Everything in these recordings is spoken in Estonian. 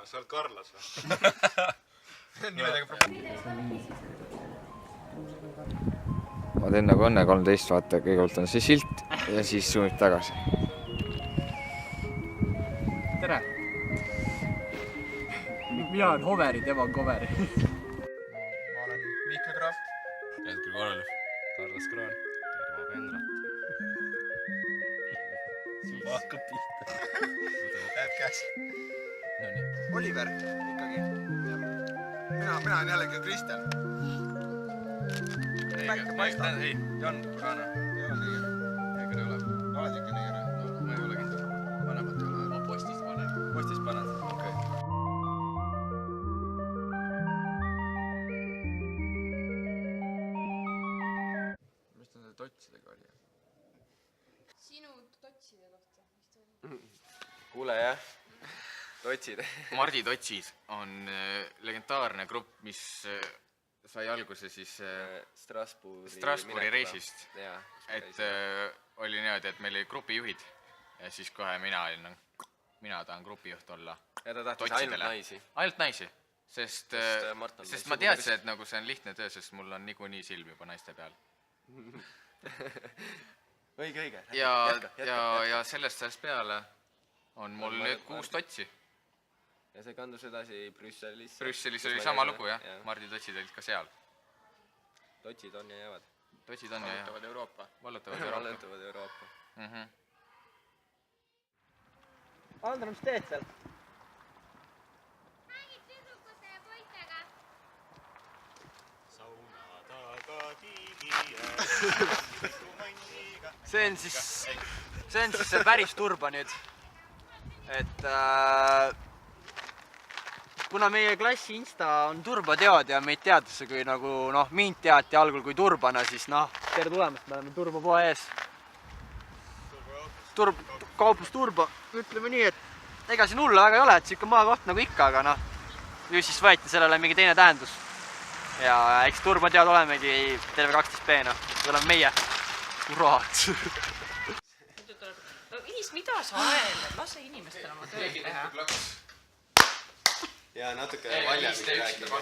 sa oled Karlas või? Nimedega probleem. Ma teen nagu Õnne 13, vaata, kõigepealt on see silt ja siis suunib tagasi. Tere! Mina olen Hoveri, tema on Koveri. Ma olen Mihkel Graaf. Edgar Korolev. Carlos Kroon. Tervo Pendrat. Juba hakkab pihta. Läheb käes. Oliver ikkagi. Mina olen jällegi Kristjan. Päike paistab. Ei, Jan Kurana. Ei ole neger. Neger ei ole. Oled ikka neger? No, ma ei ole kindel. Vanemad ei ole. Ma postist panen. Postist paned? Okei. Mis ta nende totsidega oli? Sinu totside kohta, mis ta oli? Kuule jah, Totsid. Mardi Totsid on legendaarne grupp, mis sai alguse siis Strasbourgi reisist. Et oli niimoodi, et meil oli grupijuhid ja siis kohe mina tahan grupijuht olla. Ja ta tahtis ainult naisi. Ainult naisi, sest ma teadsin, et nagu see on lihtne töö, sest mul on niikuinii silm juba naiste peal. Õige. Ja sellest peale on mul nüüd 6 totsi. Ja see kandus edasi Brüsselis. Brüsselis oli sama lugu, jah. Mardi totsid olid ka seal. Totsid on ja jäävad. Totsid on ja jäävad. Vallutavad Euroopa. Vallutavad Euroopa. Andra, mis teed seal? Mängid tüdrukute ja poistega. Sauna taga tiigi ja See on siis see päris turba nüüd. Et kuna meie klassi Insta on turbateod ja meid teatakse kui nagu mind teati algul kui turbana, siis tere tulemast, me oleme turbapoe ees. Kauplus turba, ütleme nii, et ega siin hullu väga ei ole, et siuke maakoht nagu ikka, aga ju siis võeti sellele mingi teine tähendus. Ja eks turbateod olemegi terve 12B, see oleme meie. Uraat! Inis, mida sa aeled? Lase inimestel oma tööd teha. Ja natuke valjamisi rääkida.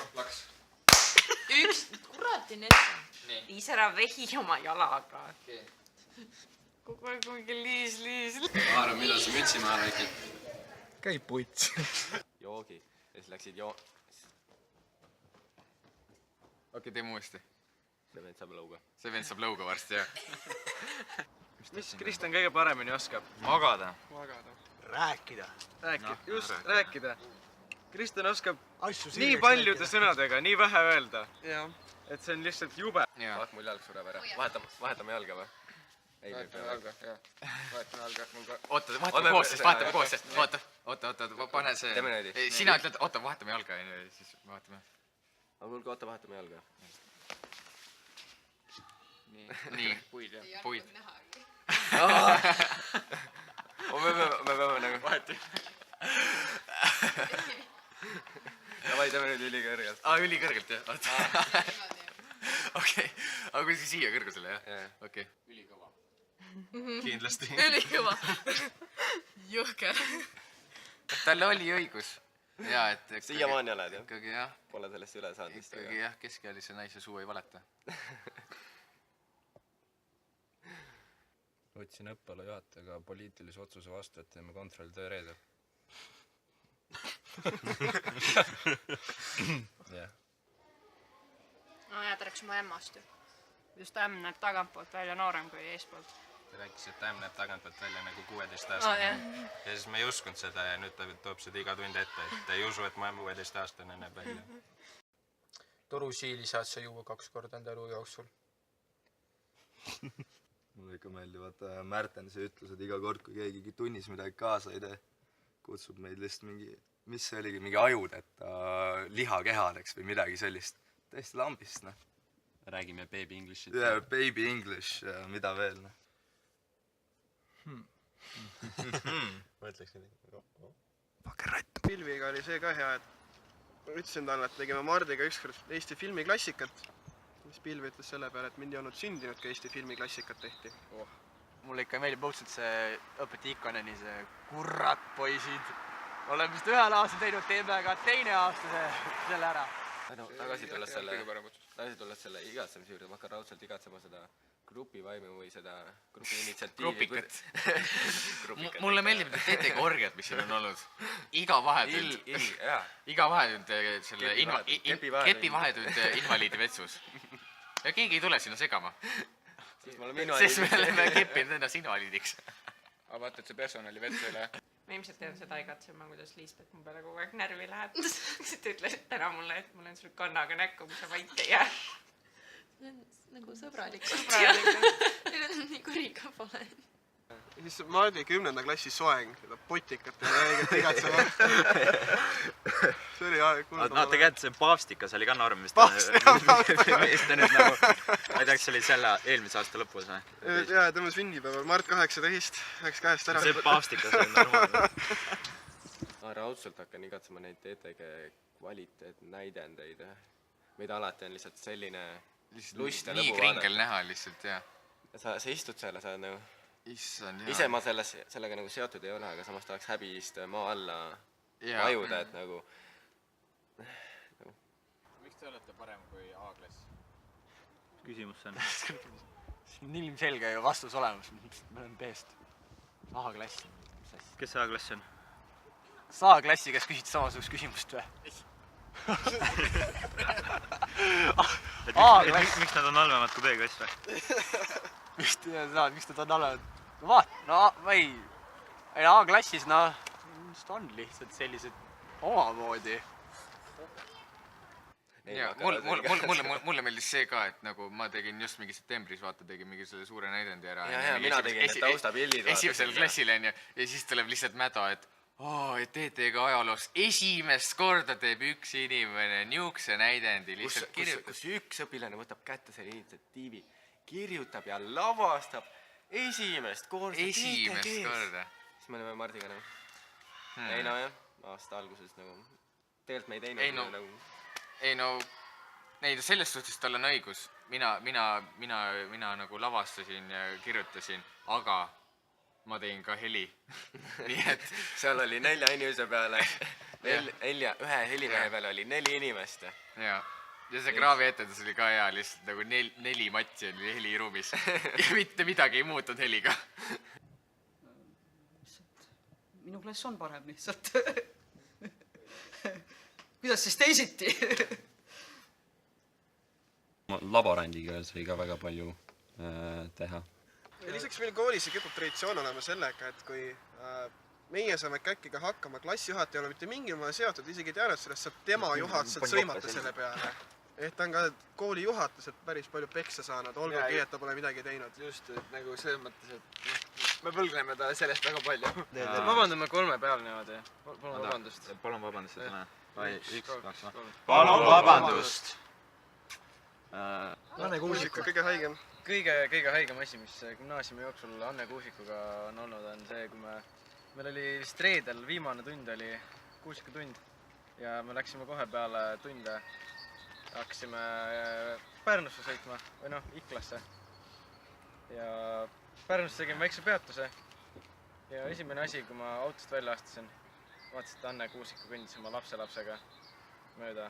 Üks, kurati netsa. Liis ära vehi oma jalaga. Kogu aeg mingi liis. Aaron, millal sa mütsi maha rääkid? Käib puts. Joogi. Ja siis läksid Okei, teeme uuesti. See vend saab lõuga. See vend saab lõuga varsti, jah. Mis Kristjan kõige paremini oskab? Magada. Rääkida. Rääkida. Kristjan oskab nii paljude sõnadega, nii vähe öelda. Et see on lihtsalt jube. Vaat mul jalg sureb ära. Vahetame jalga või? Vahetame jalga, jah. Vahetame jalga. Oota, vahetame koos sest. Oota, pane see. Teeme näidi. Sina ütled, oota, vahetame jalga, siis vahetame. Aga kuulge, oota, vahetame jalga. Nii, puid. Me peame nagu... Vaheti. Davai, teeme nüüd ülikõrgelt. Ülikõrgelt, jah. Okei, aga kui siia kõrgusele, jah? Okei. Ülikõva. kindlasti. Ülikõva. Jõhker. Tal oli õigus. Siiamaani oled, jah? Ikkagi, jah. Pole sellest üle saanud. Ikkagi, jah, keskealise naise suu ei valeta. Võtsin õppela juhatajaga poliitilise otsuse vastu, et teeme kontrolltöö reedel. No ja ta rääkis oma ämmast ju. Just ämm näeb tagantpoolt välja noorem kui eespoolt. Ta rääkis, et ämm näeb tagantpoolt välja nagu 16-aastane. Ja siis ma ei uskunud seda ja nüüd ta toob seda iga tund ette, et ei usu, et ma 16-aastane näeb välja. Torusiili saad sa juua 2 korda enda elu jooksul. Mulle ikka meeldivad Märtense ütlused iga kord, kui keegi tunnis midagi kaasa ei tee. Kutsub meid lihtsalt mingi, mis see oligi, mingi ajudeta lihakehadeks või midagi sellist. Täiesti lambist, Räägime baby english'it. Jaa, baby english ja mida veel, Ma ütleks nii. Pilviga oli see ka hea, et ütlesin talle, et tegime Mardiga ükskord Eesti filmiklassikat. Mis Pilvi ütles selle peale, et mind ei olnud sündinud, kui Eesti filmiklassikat tehti. Mulle ikka meeldib õudselt see õpeti Ikoneni, see kurat poisid. oleme seda ühel aastal teinud, teeme ka teine aasta selle ära. Tagasi tulles selle igatsemise juurde, ma hakkan raudselt igatsema seda grupivaimu või seda grupi initsiatiivi. Grupikat. Mulle meeldib need teetega orgiad, mis siin on olnud. Iga vahetund selle kepi vahetund invaliidi vetsus. Ja keegi ei tule sinna segama. Sest me oleme keppinud ennast invaliidiks. Aga vaata, et see personali vetsu üle. Ma ilmselt tean seda igatsema, kuidas Liisbeth mu peale kogu aeg närvi läheb. Ta ütles täna mulle, et mul on sul kannaga näkku, kui sa vait ei jää. See on nagu sõbralikult. Ega nii kuri ka pole. Ja siis Mardi 10. klassi soeng, seda potikat ja jäigat igatsema. See oli kulda. Tegelikult see paavstikas oli ka norm, mis ta nüüd nagu, ma ei tea, kas see oli selle eelmise aasta lõpus või? Jaa, tema sünnipäeval, Mart 18, läks käest ära. See paavstikas oli normaalne. Ma raudselt hakkan igatsema neid TTG kvaliteetnäidendeid. Meid alati on lihtsalt selline lust ja lõbu vaadata. Nii kringel näha lihtsalt, jah. Sa istud selle, sa nagu... Issand, ise ma sellega nagu seotud ei ole, aga samas tahaks häbi istuda maa alla vajuda, et nagu... Miks te olete parem kui A-klass? Küsimus see on. See on ilmselge ju vastus olemas. Me oleme B-st. A-klass. Kes see A-klass on? Kas A-klassi, kes küsid samasugust küsimust või? Miks nad on halvemad kui B-klass või? Miks nad on halvemad? No vaat, ma ei... A-klassis, mis ta on lihtsalt sellised omamoodi. Mulle meeldis see ka, et nagu ma tegin just mingi septembris, vaata, tegin mingi selle suure näidendi ära. Ja, mina tegin need taustapildid. Esimesel klassil on ja siis tuleb lihtsalt mäda, et TTG ajaloos esimest korda teeb üks inimene niukse näidendi lihtsalt kirjutab. Kus üks õpilane võtab kätte selle initsiatiivi, kirjutab ja lavastab esimest korda TTG-s. Siis me oleme Mardiga nagu. Ei no jah, aasta alguses nagu. Tegelikult me ei teinud nagu. Ei no, selles suhtes tal on õigus. Mina nagu lavastasin ja kirjutasin, aga ma tegin ka heli. Nii et seal oli 4 inimese peale, ühe helimehe peale oli 4 inimest. Ja see kraavi etendus oli ka hea, lihtsalt nagu 4 matsi oli heliruumis. Ja mitte midagi ei muutunud heliga. Minu klass on parem lihtsalt. Kuidas siis teisiti? Laborandiga sai ka väga palju teha. Ja lisaks meil koolis kipub traditsioon olema sellega, et kui meie saame käkkiga hakkama, klassijuhataja ei ole mitte mingi moel seotud, isegi teadnud sellest, saab tema juhatuselt sõimata selle peale. Et ta on ka kooli juhatuselt päris palju peksa saanud, olgugi, et ta pole midagi teinud. Just, et nagu selles mõttes, et me põlgneme ta sellest väga palju. Vabandame 3 peal niimoodi. Palun vabandust. Palun vabandust, et täna. Palun vabandust. Anne Kuusiku kõige haigem. Kõige haigem asi, mis gümnaasiumi jooksul Anne Kuusikuga on olnud, on see, kui meil oli vist reedel viimane tund oli Kuusikutund ja me läksime kohe peale tunde. Hakkasime Pärnusse sõitma, või Iklasse. Ja Pärnusse tegime väikse peatuse. Ja esimene asi, kui ma autost välja astusin, vaatasin, et Anne Kuusiku kõndis oma lapselapsega mööda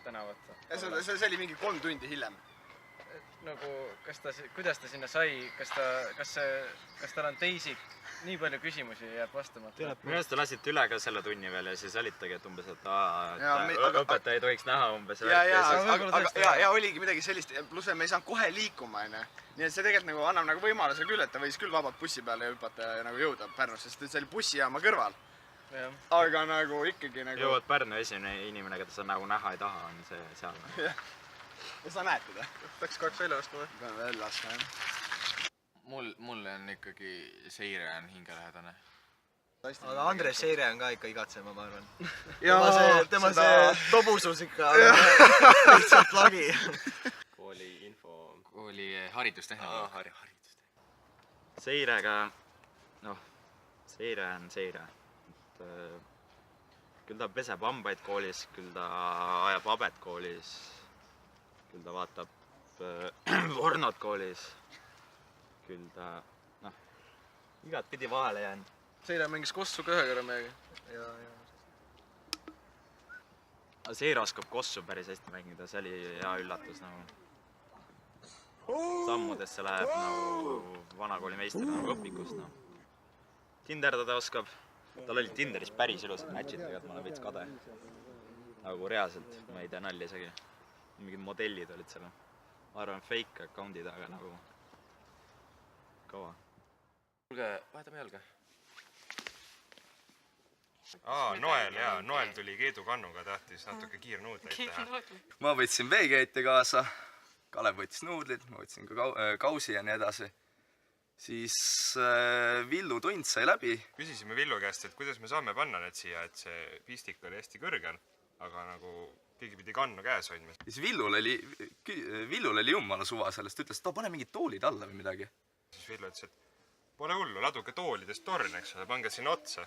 tänavat. See oli mingi 3 tundi hiljem. Nagu, kuidas ta sinna sai, kas tal on teisi nii palju küsimusi jääb vastamata? Minu arust te lasite üle ka selle tunni veel ja siis olitagi, et umbes, et õpetaja ei tohiks näha umbes. Ja oligi midagi sellist, pluss me ei saanud kohe liikuma, nii et see tegelikult nagu annab nagu võimaluse küll, et ta võis küll vabalt bussi peale hüpata ja nagu jõuda Pärnusse, sest see oli bussijaama kõrval. Aga nagu ikkagi nagu... Jõuad Pärnu esimene inimene, keda sa nagu näha ei taha, on see seal. Ja sa näed teda? Peaks kaks välja laskma või? Peame välja laskma, jah. Mulle on ikkagi Seire on hingelähedane. Aga Andres Seire on ka ikka igatsema, ma arvan. Tema see tobusus ikka lihtsalt lagi. Kooli info... Kooli haridustehnoloogia. Seirega, Seire on Seire. Küll ta peseb hambaid koolis, küll ta ajab habet koolis, küll ta vaatab pornot koolis, küll ta, igat pidi vahele jäänud. Seire mängis Kossu ka ühe korra meiega. Seire oskab Kossu päris hästi mängida, see oli hea üllatus nagu. Sammudesse läheb nagu vanakooli meister nagu õpikust. Tinderdada oskab. Tal olid Tinderis päris ilusad matchid, tegelikult ma olen veits kade. Nagu reaalselt, ma ei tea nalja isegi. Mingid modellid olid seal. Ma arvan fake accountid, aga nagu kaua. Kuulge, vahetame jalga. Noel, jaa. Noel tuli Keedu kannuga, tahtis natuke kiirnuudleid teha. Ma võtsin veekeite kaasa, Kalev võttis nuudlid, ma võtsin ka kausi ja nii edasi. Siis Villu tund sai läbi. Küsisime Villu käest, et kuidas me saame panna need siia, et see pistik oli hästi kõrgel, aga nagu keegi pidi kannu käes hoidma. Siis Villul oli jumala suva sellest, ütles, et pane mingid toolid alla või midagi. Siis Villu ütles, et pole hullu, laduge toolidest torn, eks ole, pange sinna otsa.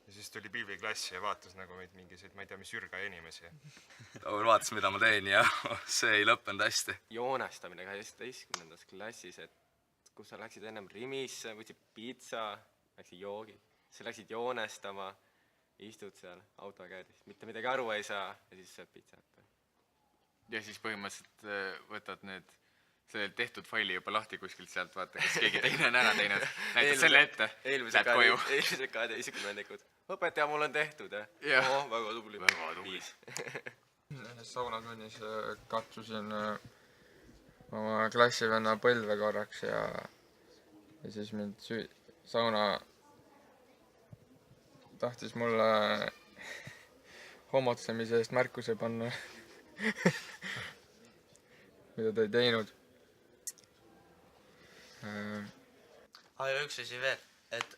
Ja siis tuli pilviklassi ja vaatas nagu meid mingiseid, ma ei tea, mis ürga inimesi. Ta vaatas, mida ma teen ja see ei lõppenud hästi. Joonestamine 12. klassis, et kus sa läksid ennem Rimisse, võtsid pitsa, läksid joogi. Sa läksid joonestama, istud seal auto käedis, mitte midagi aru ei saa ja siis sööb pitsat. Ja siis põhimõtteliselt võtad need see tehtud faili juba lahti kuskilt sealt, vaata, kas keegi teine on ära teinud. Näitad selle ette, lähed koju. Eelmised 12 vendikud. Õpetaja, mul on tehtud, väga tubli. Väga tubli. Saunatunnis katsusin oma klassivenna põlve korraks ja siis mind sauna tahtis mulle homotsemise eest märkuse panna, mida ta ei teinud. Aga üks asi veel, et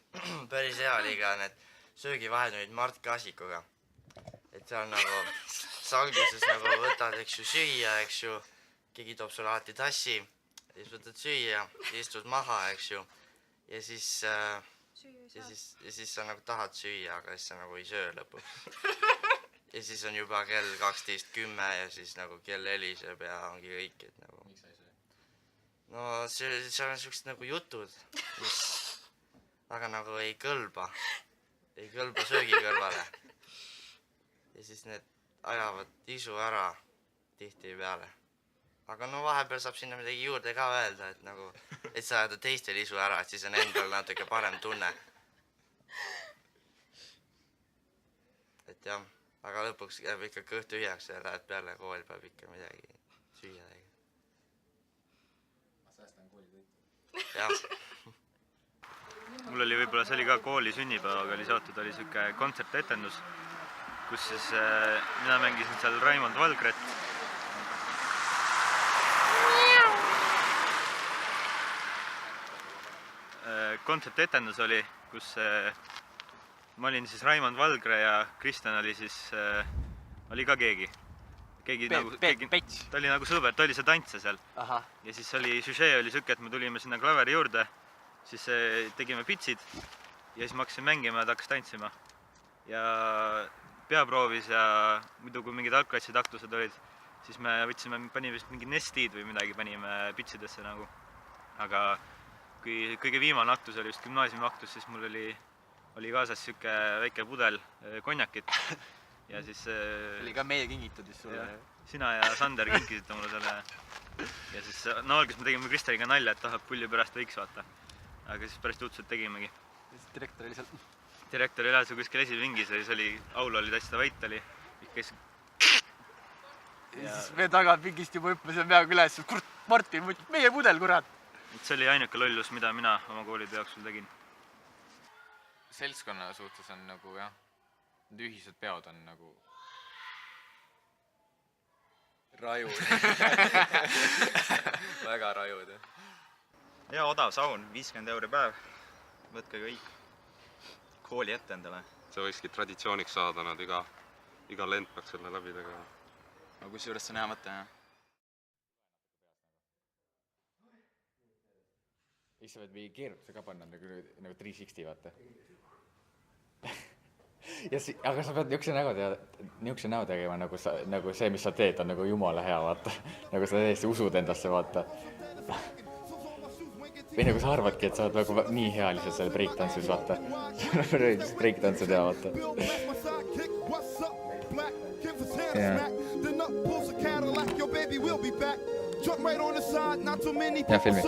päris hea oli ka need söögivahed olid Mart Kasikuga. Et seal nagu, sa alguses nagu võtad, eks ju, süüa, eks ju, keegi toob sulle alati tassi, siis võtad süüa, istud maha, eks ju, ja siis sa nagu tahad süüa, aga siis sa nagu ei söö lõpuks. Ja siis on juba kell 12:10 ja siis nagu kell heliseb ja ongi kõik, et nagu... Miks sa ei söö? No seal on siuksed nagu jutud, mis väga nagu ei kõlba söögi kõrvale. Ja siis need ajavad isu ära tihtipeale. Aga no vahepeal saab sinna midagi juurde ka öelda, et nagu, et sa ajada teistel isu ära, et siis on endal natuke parem tunne. Et jah, aga lõpuks jääb ikka kõht tühjaks ja lähed peale kooli, peab ikka midagi süüa tegema. Ma säästan kooli toitu. Jah. Mul oli võib-olla, see oli ka kooli sünnipäevaga oli seotud, oli siuke kontsertetendus, kus siis mina mängisin seal Raimond Valgret. Kontsertetendus oli, kus ma olin siis Raimond Valgre ja Kristjan oli siis, oli ka keegi. Pets. Ta oli nagu sõber, ta oli see tantsja seal. Ja siis oli, süžee oli siuke, et me tulime sinna klaveri juurde, siis tegime pitsid ja siis ma hakkasin mängima ja ta hakkas tantsima. Ja peaproovis ja muidu kui mingid algklassi taktused olid, siis me võtsime, panime vist mingi nestid või midagi panime pitsidesse nagu. Aga kui kõige viimane aktus oli just gümnaasiumi aktus, siis mul oli kaasas siuke väike pudel konjakit. Ja siis... Oli ka meie kingitud siis sulle. Sina ja Sander kinkisite mulle selle. Ja siis, no algas me tegime Kristeliga nalja, et tahab pulli pärast võiks vaata. Aga siis pärast juhtuselt tegimegi. Direktor oli seal. Direktor oli lähedal kuskil esivingis ja siis oli, aul oli täitsa vait oli. Ja siis me tagapingist juba hüppasin peaga üles, kurat, Martin, meie pudel, kurat. See oli ainuke lollus, mida mina oma koolide jooksul tegin. Seltskonna suhtes on nagu, jah, need ühised peod on nagu... Rajud. Väga rajud, jah. Ja odav saun, 50 € päev. Võtke kõik kooli ette endale. See võikski traditsiooniks saada, nad iga lend peaks selle läbi tegema. Aga kus juures see on hea mõte, jah? Siis sa võid mingi keerutuse ka panna nagu 360, vaata. Aga sa pead niukse näo tegema, nagu see, mis sa teed, on nagu jumala hea, vaata. Nagu sa täiesti usud endasse, vaata. või nagu sa arvadki, et sa oled nagu nii hea lihtsalt seal breaktantsus, vaata. Breaktantsud ja vaata. Ja filmi.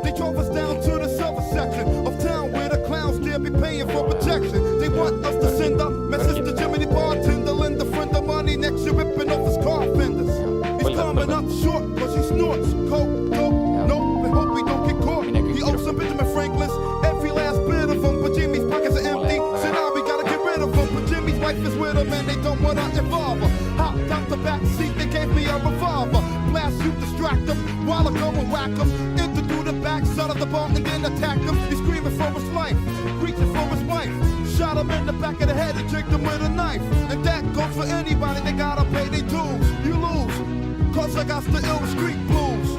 They drove us down to the silver section of town where the clowns dare be paying for protection. They want us to send a message to Jimmy the bartender, lend a friend of money next year ripping off his car fenders. He's coming up short cause he snorts coke, dope, nope, and hope we don't get caught. He owes some Benjamin Franklin's, every last bit of them, but Jimmy's pockets are empty. So now we gotta get rid of them, but Jimmy's wife is with him and they don't wanna involve her. Hopped out the back seat, they gave me a revolver. Blast you, distract them, while I go and whack them. Enter through the back side of the bar and then attack him. He's screaming for his life, reaching for his wife. Shot him in the back of the head and tricked him with a knife. And that goes for anybody, they gotta pay their dues. You lose, cause I got the ill street blues.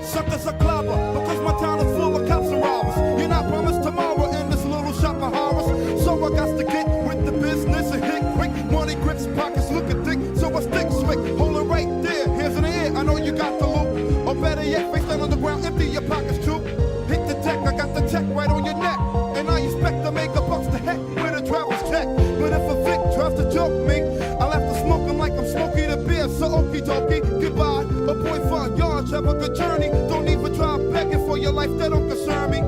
Suckers are clever, because my town is full of cops and robbers. You're not promised tomorrow in this little shop of horrors. So I got to get with the business and hit quick. Money grips, pockets looking thick, so I stick slick. Hold it right there, hands in the air, I know you got the loot. Or better yet, face down on the ground, empty your pockets too. Hit the deck, I got the check right on your neck. And I expect to make a bucks to heck with a travel's check. But if a Vic tries to joke me, I'll have to smoke him like I'm smoking the beer. So okie dokie, goodbye. A boy for a yard, have a good journey. Don't even try begging for your life, that don't concern me.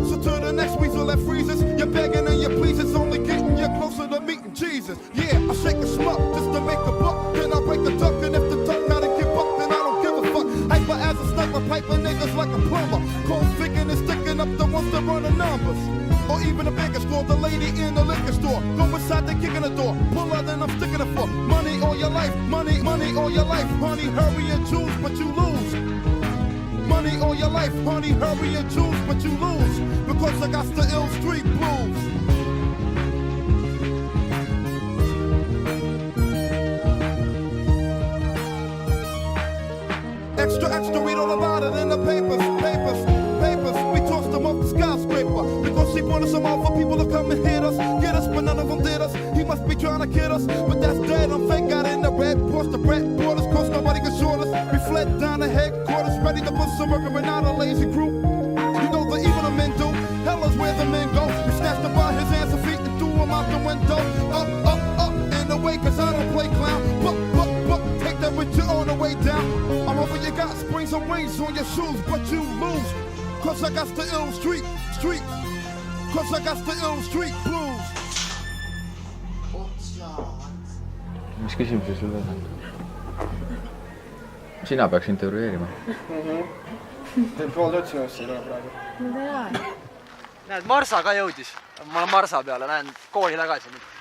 So to the next weasel that freezes, you're begging and you please, it's only getting you closer to meeting Jesus. Yeah, I shake a smuck just to make a buck. Then I break a duck, and if the duck gotta give up, then I don't give a fuck. Hyper as a sniper, piping niggas like a plumber. Cold thinking and sticking up the ones that run the numbers. Or even a bigger score, the lady in the liquor store. Go inside, they kicking the door. Pull out, then I'm sticking it for money all your life. Money, money all your life. Honey, hurry and choose, but you lose. Money all your life, honey, hurry and choose, but you lose. Because I got the ill street blues. Extra, extra, read all about it in the papers, papers, papers. We tossed them off the skyscraper because he wanted some more for people to come and hit us, get us, but none of them did us. He must be trying to kid us, but that's dead. I'm fake, got in the red, crossed the bread borders, cause nobody can short us. We fled down the headquarters, ready to put some work, and we're not a lazy group. You know the evil the men do, hell is where the men go. We snatched him by his hands and feet and threw him out the window. Up, up, up, in the way, cause I don't play clown. Take that with you on the way down. I'm over, you got springs and wings on your shoes, but you lose. Cause I got the ill street. Cause I got the ill street blues. Mis küsimusi sul on? Sina peaks intervjueerima. Teil pool otsinust ei ole praegu. Näed, Marsa ka jõudis. Ma olen Marsa peale, lähen kooli tagasi nüüd.